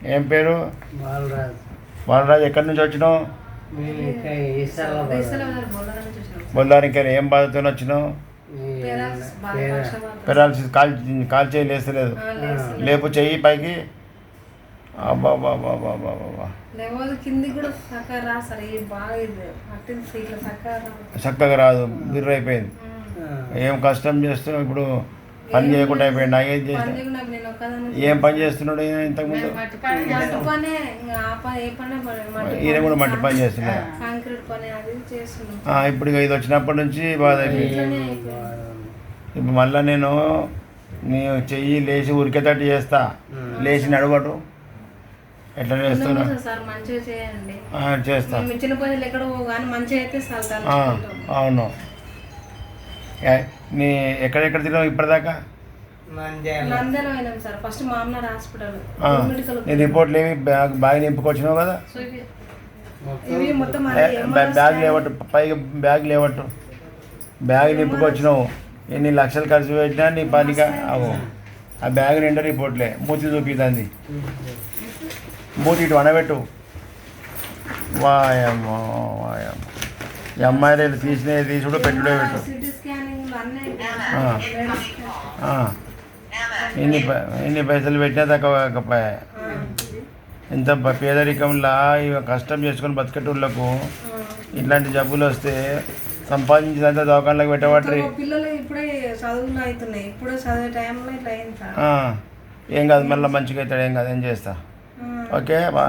ఏం పేరు? బాలరాజు. బాలరాజు, ఎక్కడి నుంచి వచ్చినావు? బొల్లారికి. ఏం బాధతో వచ్చినావు? పెరాలసిస్. కాల్ చేయి లేస్తలేదు. లేపు చెయ్యి పైకి. చక్కగా రాదు, బిర్ర అయిపోయింది. ఏం కష్టం చేస్తున్నావు ఇప్పుడు? పని చేయకుండా అయిపోయింది. ఏం చేసిన ఏం పని చేస్తున్నాడు ఇంతకుముందు? ఈయన కూడా మట్టి పని చేస్తున్నాడు. ఇప్పుడు ఇది వచ్చినప్పటి నుంచి బాధ అయిపోయింది. ఇప్పుడు మళ్ళీ నేను నీ చెయ్యి లేచి ఉరికేటట్టు చేస్తా. లేచి నడవటు. ఎట్లా చేస్తున్నా? చేస్తా. అవును. నీ ఎక్కడెక్కడ తిన్నావు ఇప్పటిదాకా? నీ రిపోర్ట్లు ఏమి బాగా నింపుకొచ్చినావు కదా? బ్యాగ్ లేవట్టు, పైగా బ్యాగ్ లేవట్టు. బ్యాగ్ నింపుకొచ్చినావు. ఎన్ని లక్షలు ఖర్చు పెట్టినా నీ పనిగా అవు. ఆ బ్యాగ్ నిండా రిపోర్ట్లే. మూతి చూపిద్దాంది. మూతి ఇటు అనబెట్టు. వాయమ్మో వాయమ్మ. ఈ అమ్మాయి తీసినవి తీసుడు పెట్టుడే పెట్టు. ఎన్ని పైసలు పెట్టినా తక్కువ. ఎంత పేదరికంలా కష్టం చేసుకొని బతికేటోళ్ళకు ఇట్లాంటి జబ్బులు వస్తే సంపాదించినంత దవాఖానలకు పెట్టబట్టి ఏం కాదు, మళ్ళీ మంచిగా అవుతాడు. ఏం కాదు, ఏం చేస్తా. ఓకే బా.